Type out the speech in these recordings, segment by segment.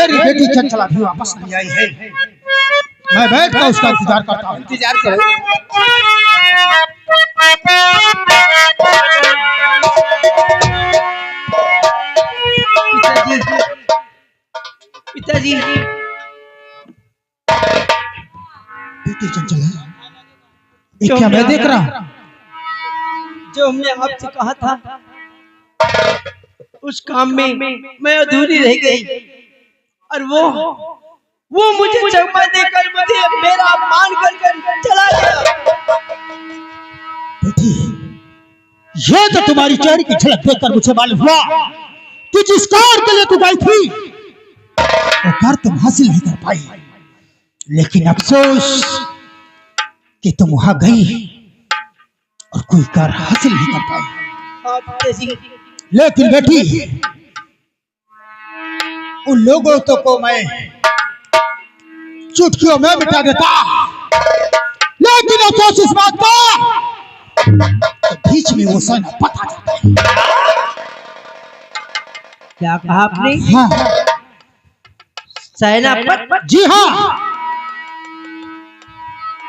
मेरी बेटी चंचला भी वापस नहीं आई है। मैं बैठ कर उसका इंतजार करता हूँ। इंतजार करो। पिताजी, बेटी चंचला, ये क्या मैं देख रहा हूँ? जो हमने आपसे कहा था उस काम में मैं अधूरी रह गई, और वो मुझे चकमा देकर मुझे मेरा अपमान कर चला गया। बेटी, ये तो तुम्हारी चेहरे की झलक देखकर मुझे मालूम हुआ कि जिस कार के लिए तू गई थी वो कार तुम हासिल नहीं कर पाई। लेकिन अफसोस कि तुम वहां गई और कोई कार हासिल नहीं कर पाई। लेकिन बेटी, उन लोगों तो को मैं चुटकियों में मिटा देता, लेकिन अफसोस इस बात का बीच में वो सेनापत आ जाता है। क्या कहा आपने? हाँ, सेनापत? जी हाँ।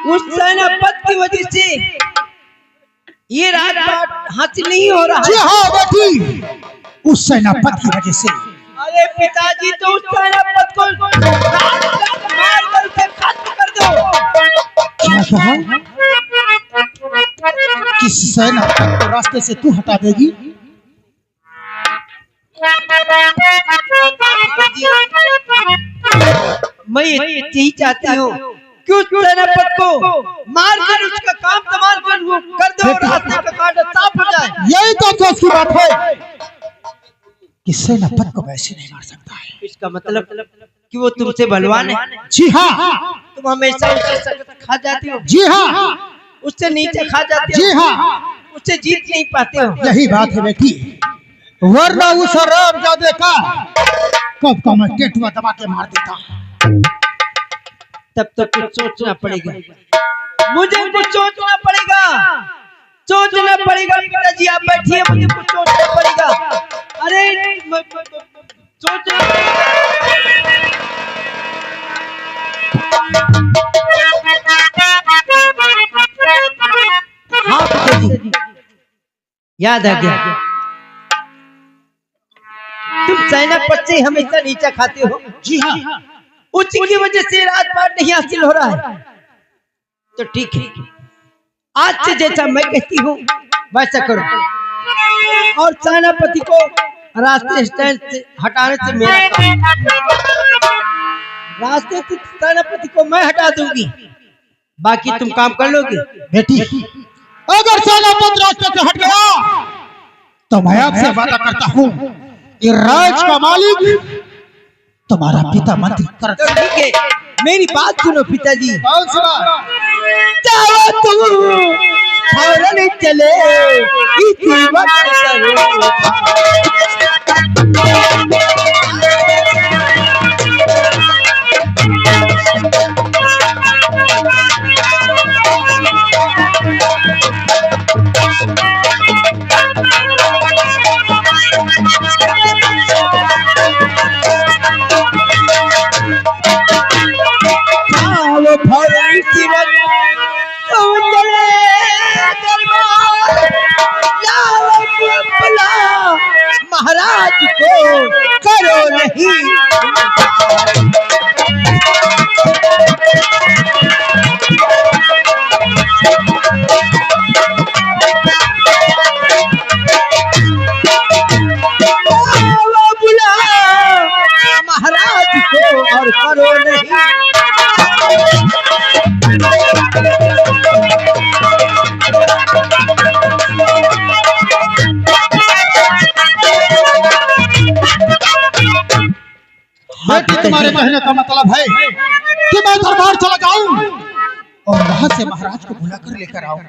उस सेनापत की वजह से ये राजपाट हासिल नहीं हो रहा। जी हाँ बेटी, उस सेनापत की वजह से। अरे पिताजी, तो उस सेनापत को मार कर उसे खत्म कर दो। क्या कहा? किस सेनापत को रास्ते से तू हटा देगी? मैं यही चाहती हूँ कि उस सेनापत को मार कर उसका काम तमाम कर दो और रास्ते का कांटा साफ हो जाए। यही तो अफसोस की बात है कि सेनापत को वैसे नहीं मार सकता है। इसका मतलब कि वो तुमसे बलवान है। जी हाँ। तुम हमेशा उससे सख्त खा जाती हो। जी हाँ। उससे नीचे खा जाते हो। जी हाँ। उससे जीत नहीं पाते हो। यही बात है बेटी, वरना उस हरामजादे का कब का मैं टेटुआ दबा के मार देता। तब तो कुछ सोचना पड़ेगा, मुझे कुछ सोचना पड़ेगा, सोचना पड़ेगा। पिताजी आप बैठिए, मुझे कुछ सोचना पड़ेगा। अरे सोचना पड़ेगा। हाँ पिताजी, याद आ गया। तुम सेनापत से हमेशा नीचा खाते हो। जी हाँ। उसी की वजह से राजपाट नहीं हासिल हो रहा है। तो ठीक है, आज से जैसा मैं कहती हूँ वैसा करो, और सेनापति को रास्ते स्टैंड से हटाने से मेरा काम। रास्ते से सेनापति को मैं हटा दूंगी, बाकी तुम काम कर लोगे। बेटी, अगर सेनापत रास्ते से हट गया तो मैं आपसे वादा करता हूँ कि राज का मालिक तुम्हारा पिता मंत्री कर। तो ठीक है, मेरी बात सुनो पिताजी। कौन सी बात? जाओ तुम फौरन चले इसी वक्त करो। महाराज को करो नहीं। बुला महाराज को और करो नहीं। तुम्हारे कहने का मतलब है कि मैं दरबार चला जाऊं और वहां से महाराज को बुलाकर लेकर आऊं।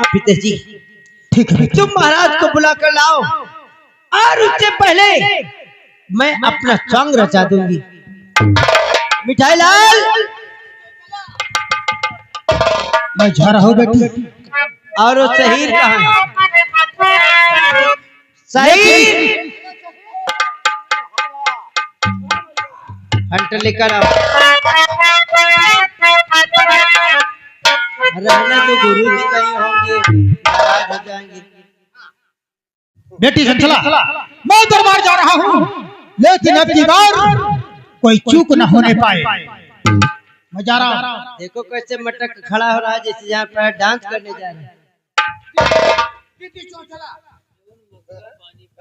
पिताजी ठीक है, तुम महाराज को बुलाकर लाओ, और उससे पहले मैं अपना सॉन्ग रचा दूंगी। मिठाई लाल, मैं जा रहा हूँ बेटी। और वो शहीर कहाँ है? शहीर हंटर लेकर आओ। रहने तो गुरु जी कहीं होंगे, नाराज हो जाएंगे। बेटी चंचला, मैं दरबार जा रहा हूँ, लेकिन अब की बार कोई चूक न होने पाए। मैं जा रहा हूँ। देखो कैसे मटक खड़ा हो रहा है, जैसे यहाँ पर डांस करने जा रहे हैं।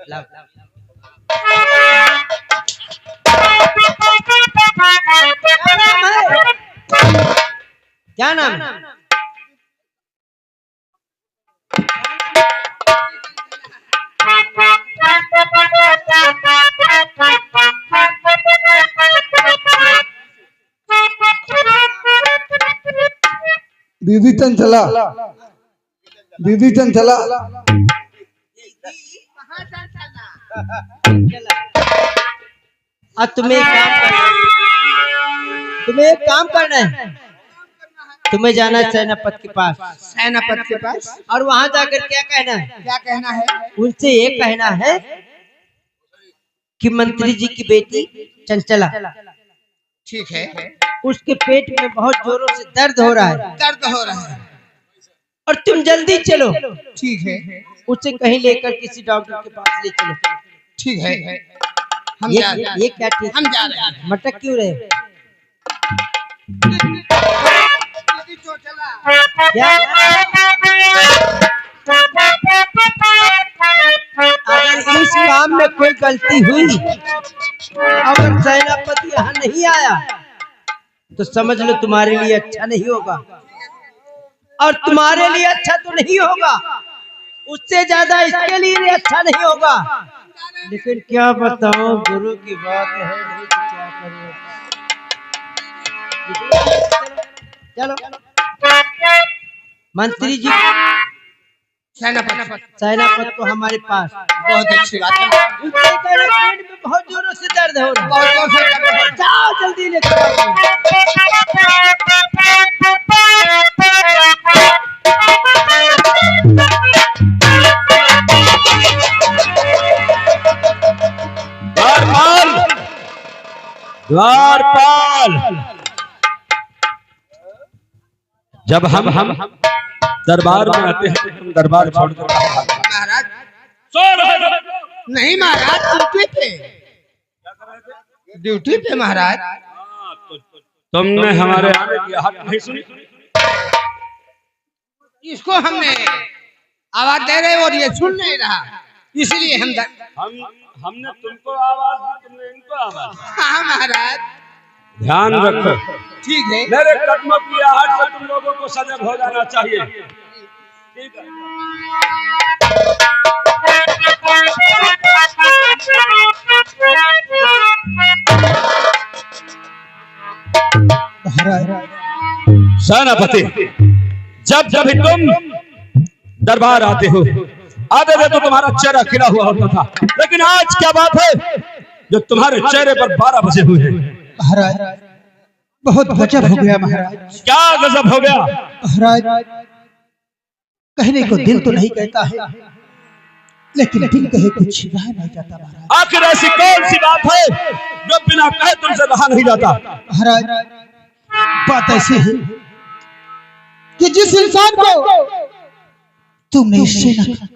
लाओ, लाओ। क्या नाम है? दीदी चंचला, दीदी चंचला। अब तुम्हें एक काम करना है, तुम्हें एक काम करना है। तुम्हें जाना है सेनापति के पास। सेनापति के पास? और वहां जाकर क्या कहना है? क्या कहना है? उनसे ये कहना है कि मंत्री जी की बेटी चंचला, ठीक है, उसके पेट में बहुत जोरों से दर्द हो रहा है। दर्द हो रहा है और तुम जल्दी चलो, ठीक है, उसे कहीं लेकर किसी डॉक्टर के पास ले चलो। ठीक है, हम ये जा रहे हैं। ये क्या ठीक? हम जा रहे हैं। मटक क्यों रहे? क्या? अगर इस काम में कोई गलती हुई, अगर सेनापति यहाँ नहीं आया, तो समझ लो तुम्हारे लिए अच्छा नहीं होगा। और तुम्हारे लिए अच्छा तो नहीं होगा, उससे ज्यादा इसके लिए अच्छा नहीं होगा। लेकिन क्या बताऊं, गुरु की बात है, नहीं तो क्या करूं। चलो मंत्री जी, सेनापति को हमारे पास। बहुत अच्छी बात है। उनके पेट में बहुत जोरों से दर्द हो रहा है। बहुत जोर से दर्द हो रहा है। जाओ जल्दी लेकर आओ। द्वारपाल, जब हम दरबार में आते हैं तो तुम दरबार छोड़कर महाराज नहीं, महाराज ड्यूटी पे महाराज। तुमने हमारे आने की आहट नहीं सुनी? इसको हमने आवाज दे रहे और ये सुन नहीं रहा, इसलिए हमने तुमको आवाज दी, तुमने इनको आवाज दी। हाँ महाराज, ध्यान रखो, ठीक है। मेरे कदमों की आहट से तुम लोगों को सजग हो जाना चाहिए। ठीक है। सेनापति, जब जब भी तुम दरबार आते हो, आते थे तो तुम्हारा चेहरा खिला हुआ होता था, लेकिन आज क्या बात है जो तुम्हारे चेहरे पर 12 बजे हुए हैं? महाराज, बहुत गजब हो गया महाराज। क्या गजब हो गया? महाराज, कहने को दिल तो नहीं कहता है, लेकिन दिल कहे कुछ रहा नहीं जाता महाराज। आखिर ऐसी कौन सी बात है जो बिना कहे तुमसे रहा नहीं जाता? महाराज, बात ऐसी है कि जिस इंसान को तुमने सेना का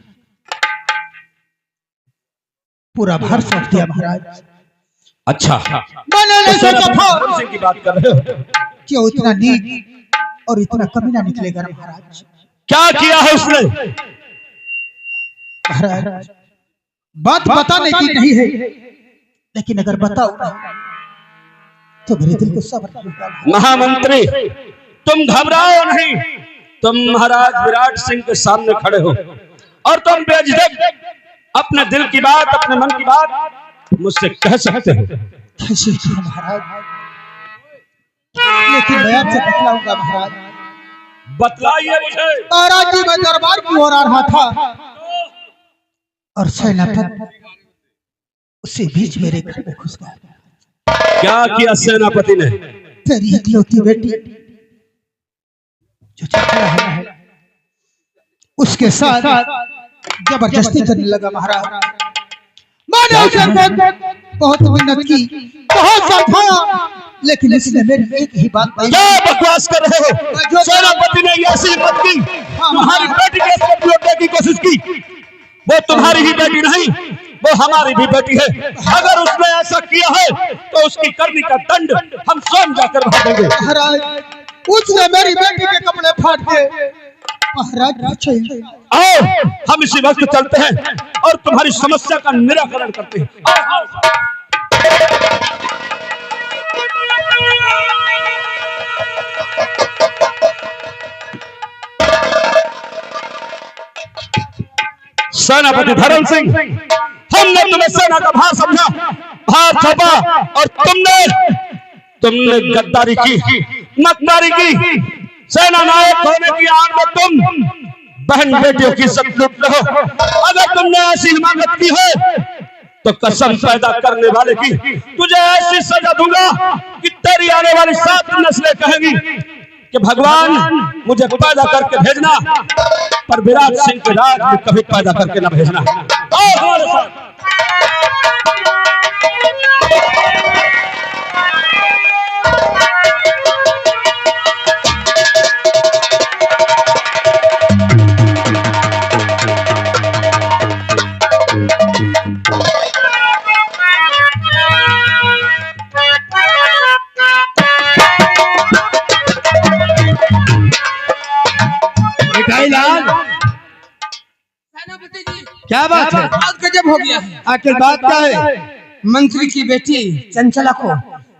पूरा भार सौंप दिया महाराज, अच्छा, मैंने नहीं सोचा था धर्म सिंह की बात कर रहे हो? कि वो इतना नीच और इतना कमीना निकलेगा महाराज। क्या किया है उसने? महाराज, बात बताने की नहीं है, लेकिन अगर बताओ ना तो मेरे दिल को सब्र होगा। महामंत्री, तुम घबराओ नहीं, तुम महाराज विराट सिंह के सामने खड़े हो और तुम बेझिझक अपने दिल की बात, अपने मन की बात मुझसे कह सकते हो। कैसे किया महाराज, लेकिन मैं आपसे बतलाऊंगा महाराज। बतलाइए मुझे। महाराज जी, मैं दरबार की ओर आ रहा था और सेनापति उसी बीच मेरे घर में घुस गया। क्या किया सेनापति ने? तेरी इकलौती बेटी जो चंचला है उसके साथ जबरदस्ती करने लगा महाराज। मैंने उसे बहुत मिन्नत की, बहुत समझाया, लेकिन इसने मेरी एक ही बात मानी। क्या बकवास कर रहे हो? सेनापति ने ऐसी हिम्मत की, तुम्हारी बेटी के साथ लौटने की कोशिश की। वो तुम्हारी ही बेटी नहीं, वो हमारी भी बेटी है। अगर उसने ऐसा किया है तो उसकी करनी का दंड हम स्वयं जाकर भरेंगे। महाराज, उसने मेरी बेटी के कपड़े फाड़ दिए। महाराज, आओ हम इसी वक्त चलते हैं और तुम्हारी समस्या का निराकरण करते हैं। सेनापति धर्म सिंह, हमने तुम्हें सेना का भार समझा, भार थोपा, और तुमने गद्दारी की, मक्कारी की। सेना नायक होने की आड़ में तुम बहन बेटियों की इज्जत लूट रहे हो। अगर तुमने ऐसी हिमाकत की है तो कसम पैदा करने वाले की तुझे ऐसी सजा दूंगा कि तेरी आने वाली 7 नस्लें कहेंगी कि भगवान मुझे पैदा करके भेजना, पर विराट सिंह के राज में कभी पैदा करके न भेजना। हमारे साथ क्या बात है? आज गजब हो गया है। आखिर बात क्या है? मंत्री की बेटी चंचला को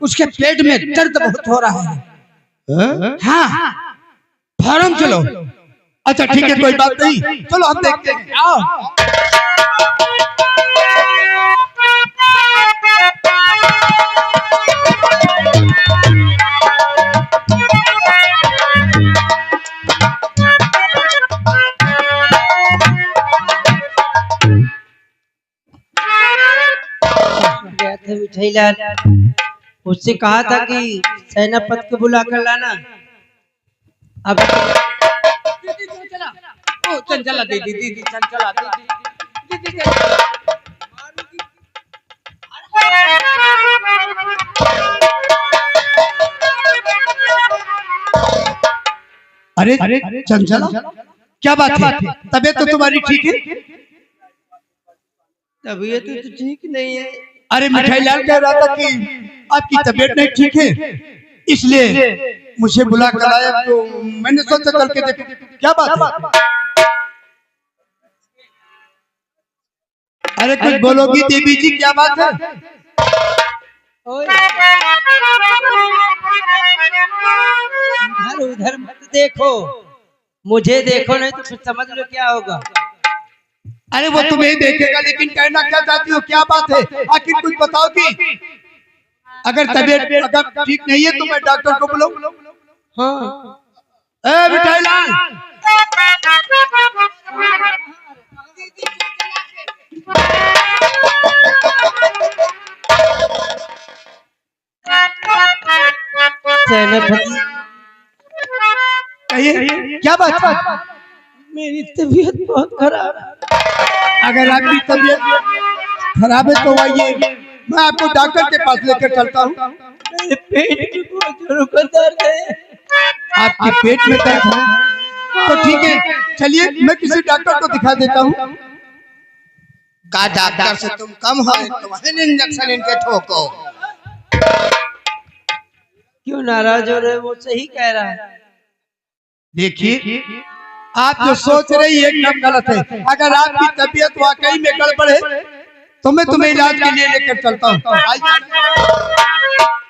उसके पेट में दर्द बहुत हो रहा है। हाँ, फार्म चलो। अच्छा ठीक है, कोई बात नहीं, चलो हम देखते हैं। आओ। मिठाईलाल, उससे कहा था कि सेनापति को बुला कर लाना। अब चंचला, ओ चंचला दीदी, चंचला दीदी। अरे चंचला, क्या बात है? तबीयत तो तुम्हारी ठीक है? तबीयत तो ठीक नहीं है। अरे मिठाईलाल कह रहा था कि आपकी तबीयत नहीं ठीक है, इसलिए मुझे बुला कर आया, तो मैंने सोचा चल के देखो। क्या बात है? अरे कुछ बोलोगी देवी जी, क्या बात है? इधर उधर मत देखो, मुझे देखो, नहीं तो फिर समझ लो क्या होगा। अरे वो तुम्हें देखेगा, लेकिन कहना क्या चाहती हो? क्या बात है? आखिर कुछ बताओगी? अगर तबीयत अगर ठीक नहीं है तो मैं डॉक्टर को बुलाऊं? हाँ। ए मिठाईलाल, कहिए क्या बात? मेरी तबीयत बहुत खराब है। अगर आपकी तबीयत खराब है तो आइए, मैं आपको डॉक्टर के पास लेकर चलता हूँ। मेरे पेट में बहुत जोरों का दर्द है। आपके पेट में दर्द है तो ठीक है, चलिए मैं किसी डॉक्टर को दिखा देता हूँ। का डॉक्टर से तुम कम हो तो इंजेक्शन इनके ठोको। क्यों नाराज हो रहे? वो सही कह रहा है। देखिए, आप जो सोच रही है एकदम गलत है। अगर आपकी तबीयत वाकई में गड़बड़ है तो मैं तुम्हें इलाज के लिए लेकर चलता हूँ।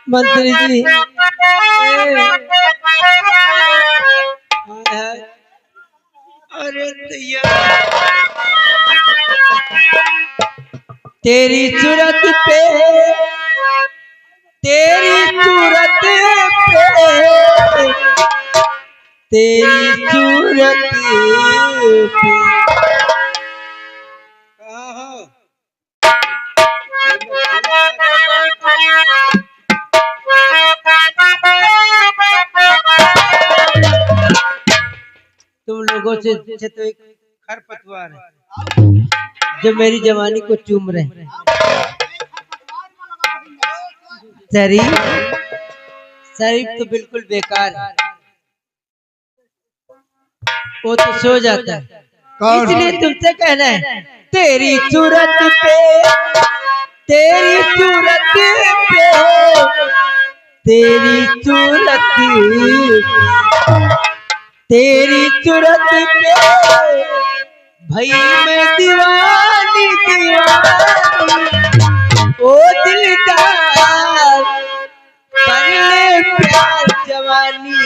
मंत्री जी, अरे तेरी सूरत पे, तेरी सूरत पे, तेरी सूरत पे। तुम लोगों से तो एक खरपतवार है जो मेरी जवानी को चूम रहे हैं। शरीफ शरीफ तो बिल्कुल बेकार है, वो तो सो जाता है। इसलिए तुमसे कहना है, तेरी सूरत पे, तेरी सूरत पे, तेरी सूरत, तेरी सूरत पे भई मैं दीवानी दीवानी, ओ दिलदार कर ले प्यार जवानी।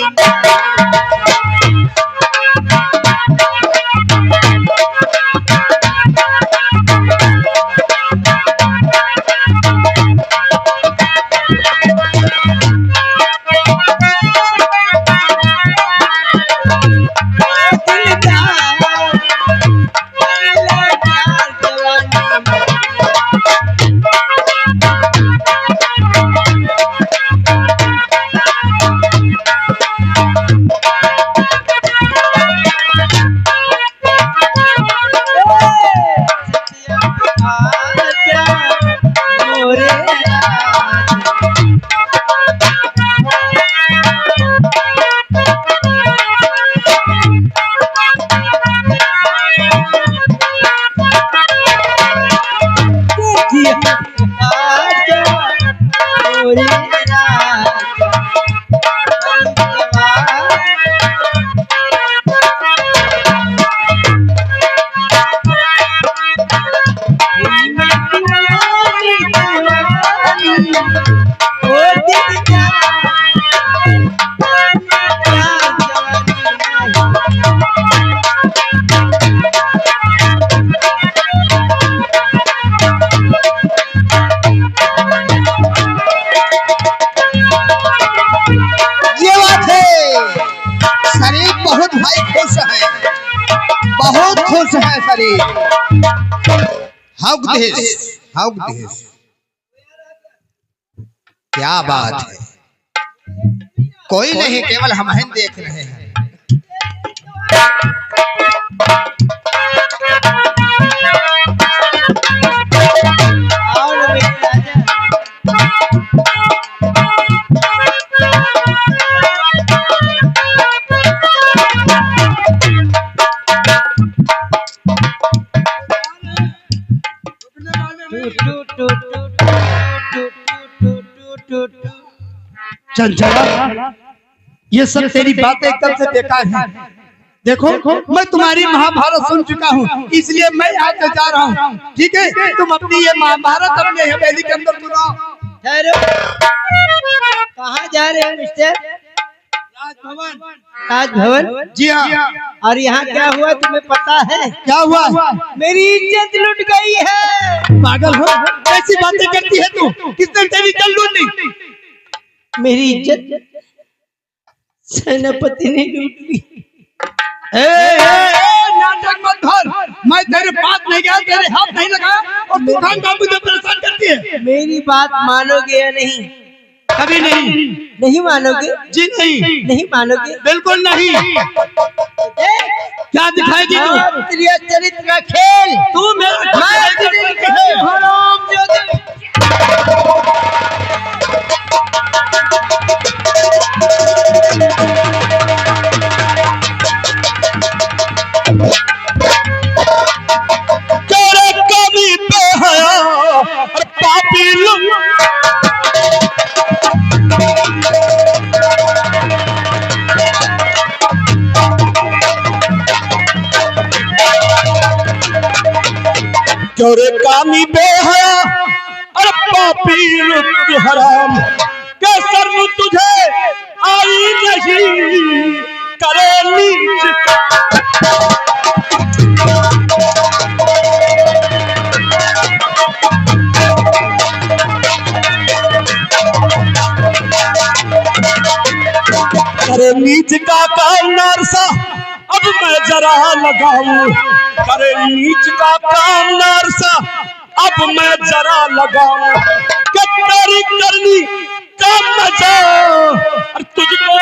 हाउ दिस, क्या बात है, कोई नहीं, केवल हम ही देख रहे हैं। चंचला, ये सब तेरी बातें एकदम से बेकार है। देखो, मैं तुम्हारी महाभारत सुन चुका हूँ, इसलिए मैं यहाँ से जा रहा हूँ। ठीक है, तुम अपनी ये महाभारत अपने हवेली के अंदर सुनाओ। कहाँ जा रहे हो मिस्टर? राजभवन। राजभवन? जी हाँ। और यहाँ क्या हुआ तुम्हें पता है? क्या हुआ? मेरी इज्जत लुट गई है। पागल हो, ऐसी बातें करती है तू? किसने तेरी इज्जत लूटी? मेरी इज्जत सेनापति ने लूट ली। नाटक मत कर, मैं तेरे पास नहीं गया, तेरे हाथ नहीं लगाया और तू खान मुझे परेशान करती है। मेरी बात मानोगे या नहीं? कभी नहीं। नहीं मानोगे? जी नहीं। नहीं मानोगे? बिल्कुल नहीं। क्या दिखाएगी तू? तेरे चरित्र का खेल तू मेरा कभी पे हया और पापी लोग चोरे कामी बेहया और पापी लुट हराम के शर्म तुझे आई नहीं करे नीच। करे नीच का काम नारसा अब मैं जरा लगाऊं, करे नीच का काम नारसा अब मैं जरा लगाऊं, कि तेरी करनी का मजा और तुझको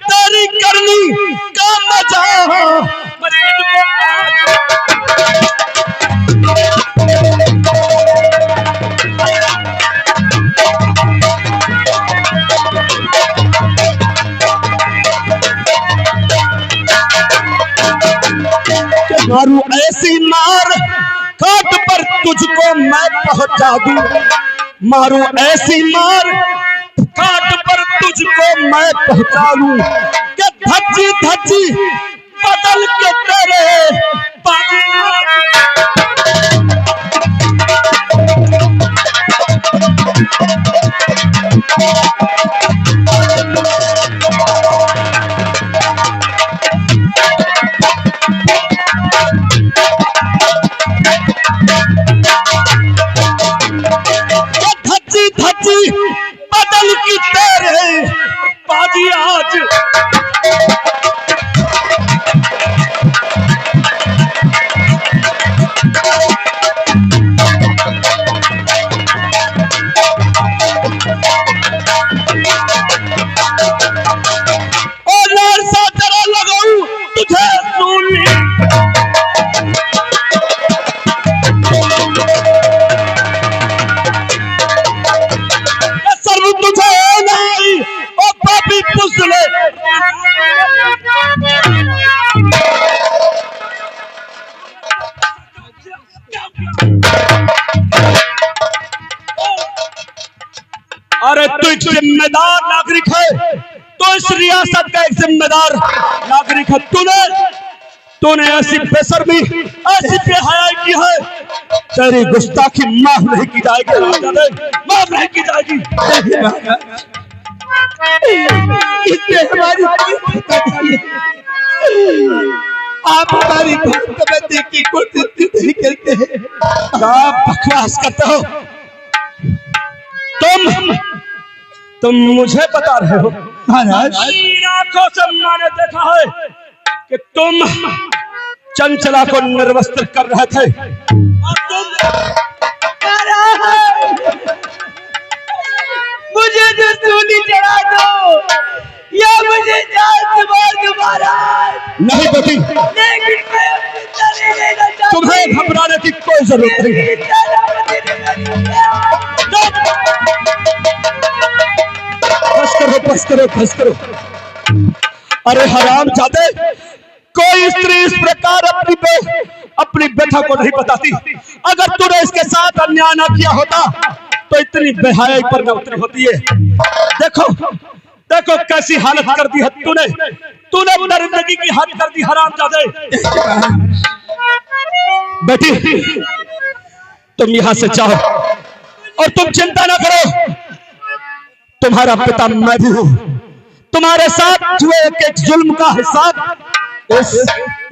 तेरी तुझको मैं पहुंचा दूं, मारू ऐसी मार काट पर तुझको मैं पहुंचा दूं कि धज्जी धज्जी बदल के तेरे पानी। धज्जी धज्जी बदल की तेरे बाजी आज। और नरसा जरा लगाऊं तुझे सूली, सर्व तुझे नहीं ओ पापी पुसले। अरे तू एक जिम्मेदार नागरिक है, तो इस रियासत का एक जिम्मेदार नागरिक है। तूने ऐसी बेशर्मी ऐसी बेहयाई की है, तेरी गुस्ताखी माफ नहीं की जाएगी, माफ नहीं की जाएगी। इसमें हमारी कोई खता नहीं है। आप हमारी बात समझने की कोशिश नहीं करते हैं। क्या बकवास करते हो तुम मुझे बता रहे हो? महाराज, आंखों से मैंने देखा है कि तुम चंचला को निर्वस्त्र कर रहे थे और मुझे जो सूली चढ़ा दो या मुझे जान से मार दो महाराज। नहीं बेटी, लेकिन मैं अपनी जान लेना चाहती हूं। तुम्हें घबराने की कोई जरूरत नहीं है। बस करो। अरे हराम जादे, कोई स्त्री इस प्रकार अपनी बेटा को नहीं बताती। अगर तूने इसके साथ अन्याय न किया होता तो इतनी बेहयाई पर न उतरी होती है। देखो कैसी हालत कर दी है तूने दरिंदगी की हद कर दी हराम जादे। बेटी तुम यहां से जाओ और तुम चिंता न करो, तुम्हारा पिता मैं भी हूं। तुम्हारे साथ हुए एक जुल्म का हिसाब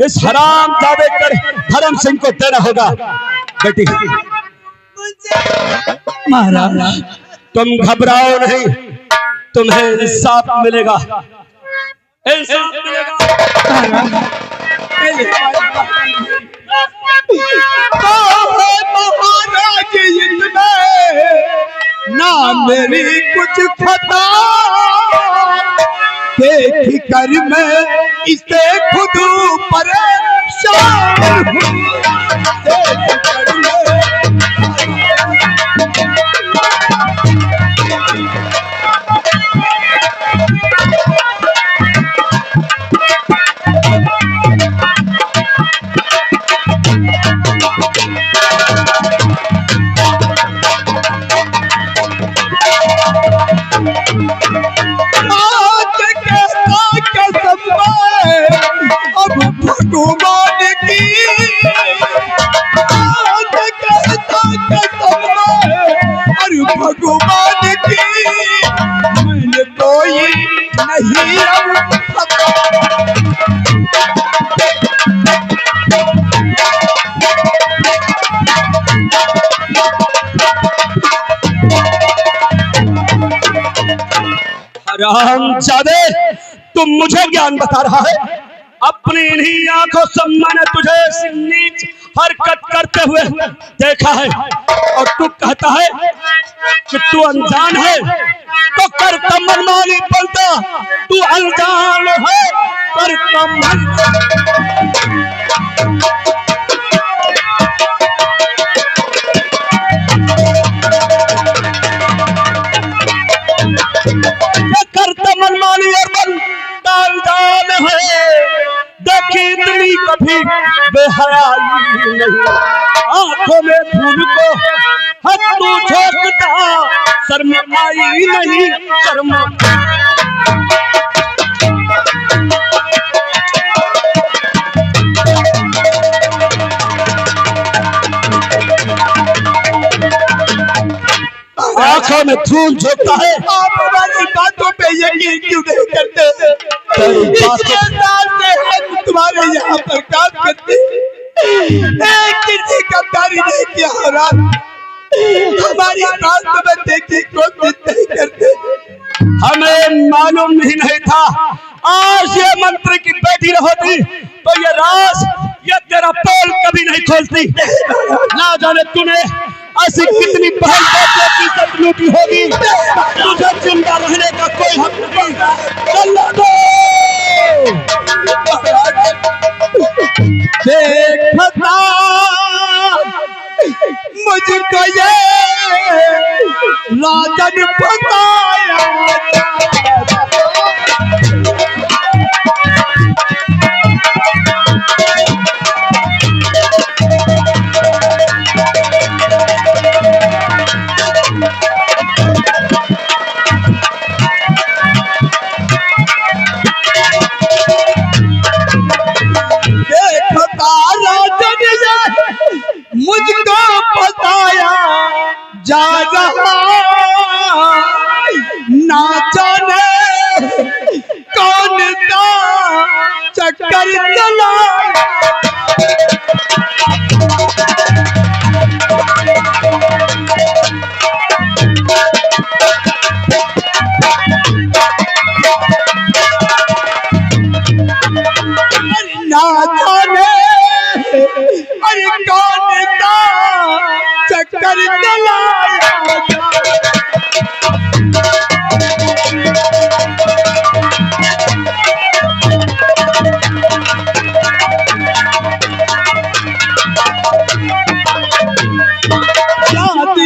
इस हराम जादे कर धर्म सिंह को देना होगा। बेटी महाराज, तुम घबराओ नहीं, तुम्हें इंसाफ मिलेगा, इंसाफ मिलेगा। महाराज ना मेरी कुछ खता देख कर मैं इसे खुद परेशान हूँ। देख कर मैं भगवान की अरे भगवान की मैंने कोई नहीं हरामजादे, तुम मुझे ज्ञान बता रहा है? अपनी इन्हीं आंखों से मैंने तुझे ऐसी नीच हरकत करते हुए देखा है और तू कहता है कि तू अनजान है, तो कर मनमानी बोलता। तू अनजान है, कर मनमानी और बनता अनजान है। देखी इतनी कभी बेहयाई नहीं, आंख आंखों में धूल को हद तू झोंकता, शर्म आई नहीं शर्म। आंखों में धूल झोंकता है। आप हमारी बातों पे यकीन क्यों नहीं करते? इतने साल से हम तुम्हारे यहाँ पर काम करते, किसी का कार्य नहीं किया हो रहा। हमारी बात समझने की कोशिश नहीं करते। हमें मालूम नहीं था आज ये मंत्री की बेटी होती तो ये राज ये तेरा पोल कभी नहीं खोलती। ना जाने तूने ऐसी कितनी बहन बेटियों की इज्जत लूटी होगी, तुझे जिंदा रहने का कोई हक नहीं। चला दो देखता मुझको ये राजन बताया। मुझको बताया जा रहा, ना जाने कौन सा चक्कर चला। ना जाने अरे कौन सा चक्कर चलाया।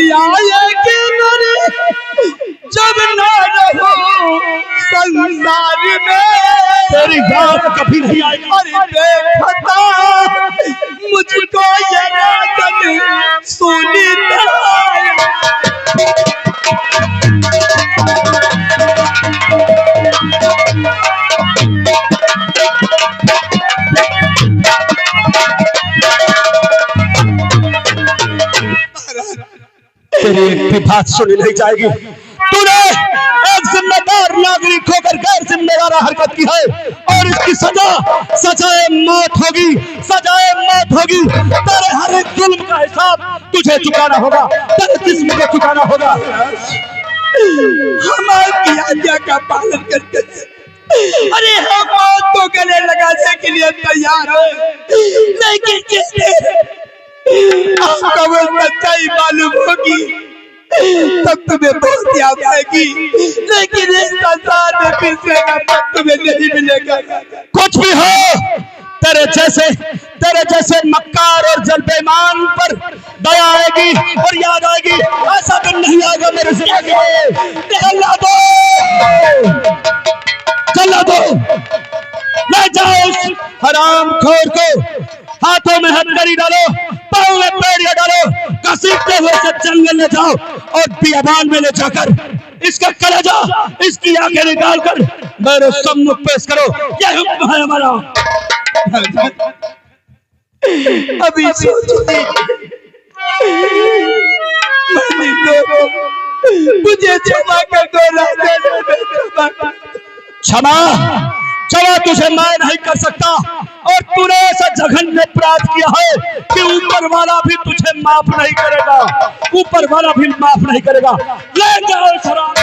याद आएगी मेरे जब ना रहो संसार में, तेरी याद कभी नहीं आएगी। अरे देखता मुझको ये राजन सुनी तेरी एक भी बात सुनी नहीं जाएगी। तूने एक जिम्मेदार नागरिक होकर गैर जिम्मेदार हरकत की है और इसकी सजाए मौत होगी, सजाए मौत होगी। तेरे हर एक जुल्म का हिसाब तुझे चुकाना होगा, तेरे जिस्म को चुकाना होगा। हमारी आज्ञा का पालन करके अरे हम मौत को गले लगाने के लिए तैयार हैं, लेकिन जिस दिन आपको वो सच्चाई मालूम होगी तब तुम्हें बहुत याद आएगी। लेकिन इस संसार में फिर से पद तुम्हें नहीं मिलेगा। कुछ भी हो, तेरे जैसे मक्कार और जलबेईमान पर दया आएगी और याद आएगी। ऐसा दिन नहीं आएगा मेरे जिंदगी में। चला दो ले जाओ उस हराम खोर को, हाथों में हथकड़ी डालो, पाँव में पैड़िया डालो, घसीटते हुए से जंगल ले जाओ और बियाबान में ले जाकर इसका कलेजा, इसकी आंखें निकाल कर मेरे सम्मुख पेश करो। यह हुक्म है हमारा। अभी सोचिए, मुझे क्षमा कर दो राजा। क्षमा तुझे मैं नहीं कर सकता और तूने ऐसा जघन्य अपराध किया है कि ऊपर वाला भी तुझे माफ नहीं करेगा, ऊपर वाला भी माफ नहीं करेगा। ले जाओ शराब।